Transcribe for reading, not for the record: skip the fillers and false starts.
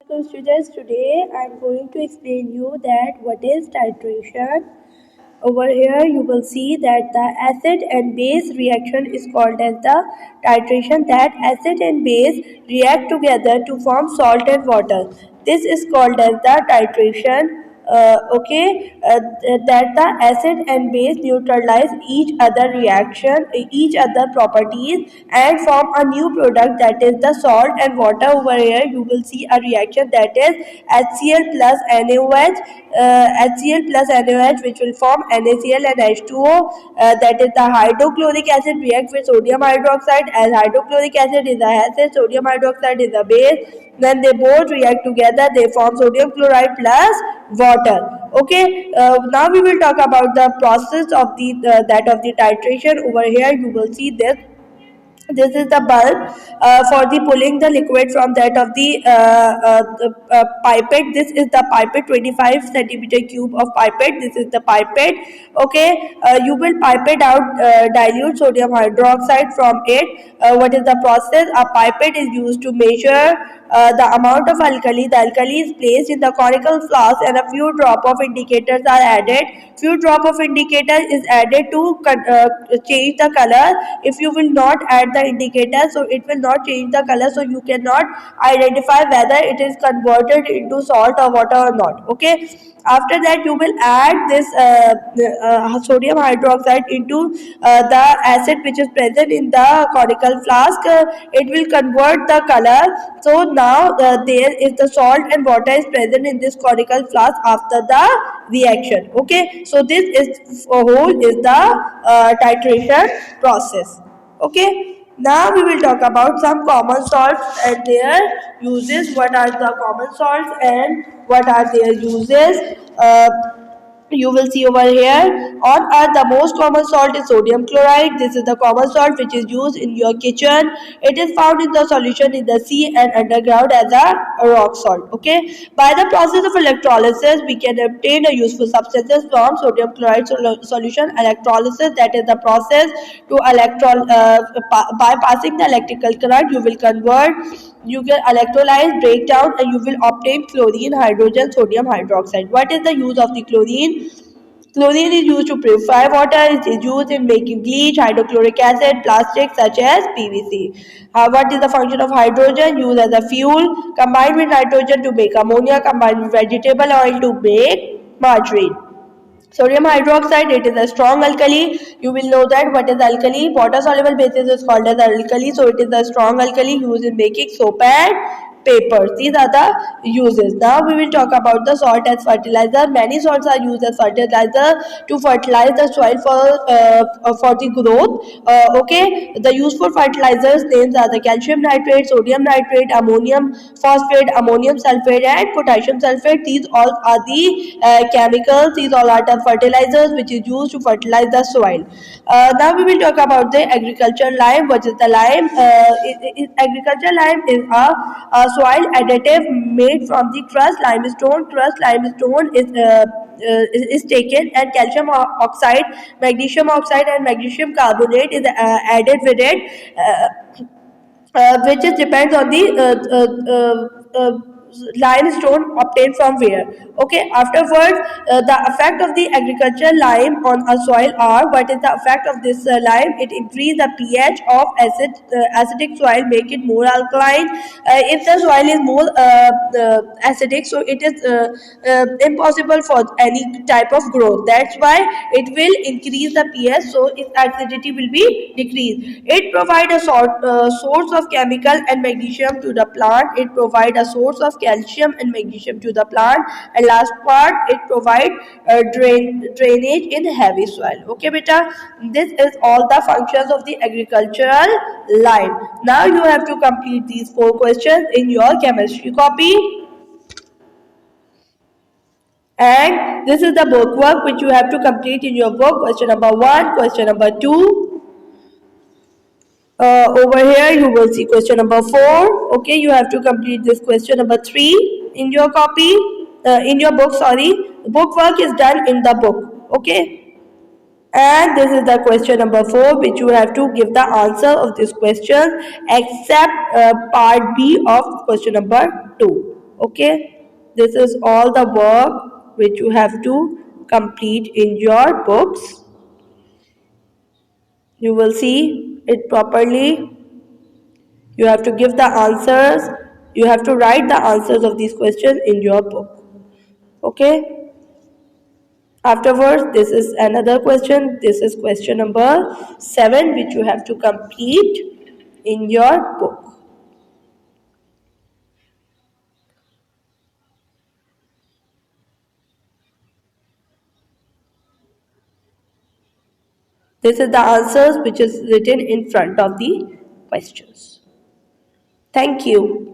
So students, today I'm going to explain you that what is titration. Over here you will see that the acid and base reaction is called as the titration. That acid and base react together to form salt and water. This is called as the titration. That the acid and base neutralize each other reaction, each other properties, and form a new product, that is the salt and water. Over here you will see a reaction, that is HCl plus NaOH, HCl plus NaOH, which will form NaCl and H2O. That is the hydrochloric acid react with sodium hydroxide, as hydrochloric acid is a acid, sodium hydroxide is a base. When they both react together, they form sodium chloride plus water. Okay, now we will talk about the process of the that of the titration. Over here you will see this is the bulb for the pulling the liquid from that of the pipette. This is the pipette, 25 centimeter cube of pipette. This is the pipette. Okay, you will pipette out dilute sodium hydroxide from it. What is the process? A pipette is used to measure the amount of alkali. The alkali is placed in the conical flask and a few drop of indicators are added. Few drop of indicator is added to change the color. If you will not add the indicator, so it will not change the color, so you cannot identify whether it is converted into salt or water or not. Okay, after that you will add this sodium hydroxide into the acid which is present in the conical flask. It will convert the color. So now there is the salt and water is present in this conical flask after the reaction. Okay, so this is whole is the titration process. Okay, now we will talk about some common salts and their uses. What are the common salts and what are their uses? You will see over here, on earth the most common salt is sodium chloride. This is the common salt which is used in your kitchen. It is found in the solution in the sea and underground as a rock salt. Okay, by the process of electrolysis we can obtain a useful substances from sodium chloride solution. Electrolysis, that is the process to by passing the electrical current, you will convert, you can electrolyze, break down, and you will obtain chlorine, hydrogen, sodium hydroxide. What is the use of the chlorine? Chlorine is used to purify water. It is used in making bleach, hydrochloric acid, plastics such as PVC. What is the function of hydrogen? Used as a fuel. Combined with nitrogen to make ammonia. Combined with vegetable oil to make margarine. Sodium hydroxide, it is a strong alkali. You will know that what is alkali. Water soluble basis is called as alkali. So it is a strong alkali used in making soap and papers. These are the uses. Now we will talk about the salt as fertilizer. Many salts are used as fertilizer to fertilize the soil for the growth. Okay, the useful fertilizers names are the calcium nitrate, sodium nitrate, ammonium phosphate, ammonium sulfate, and potassium sulfate. These all are the chemicals. These all are the fertilizers which is used to fertilize the soil. Now we will talk about the agricultural lime. What is the lime? Agricultural lime is a soil additive made from the crushed limestone. Crushed limestone is taken, and calcium oxide, magnesium oxide, and magnesium carbonate is added with it, which is depends on the limestone obtained from where. Okay, afterwards, the effect of the agricultural lime on a soil are, what is the effect of this lime? It increase the pH of acidic soil, make it more alkaline. If the soil is more acidic, so it is impossible for any type of growth. That's why it will increase the pH, so its acidity will be decreased. It provide a source of chemical and magnesium to the plant. It provide a source of calcium and magnesium to the plant, and last part, it provide drainage in heavy soil. Okay beta, this is all the functions of the agricultural lime. Now you have to complete these 4 questions in your chemistry copy, and this is the book work which you have to complete in your book. Question number 1, question number 2. Over here you will see question number 4. Okay, you have to complete this question number 3 in your copy, in your book, sorry. Book work is done in the book. Okay, and this is the question number 4, which you have to give the answer of this question except part B of question number 2. Okay, this is all the work which you have to complete in your books. You will see it properly. You have to give the answers. You have to write the answers of these questions in your book. Okay. Afterwards, this is another question. This is question number 7, which you have to complete in your book. This is the answers which is written in front of the questions. Thank you.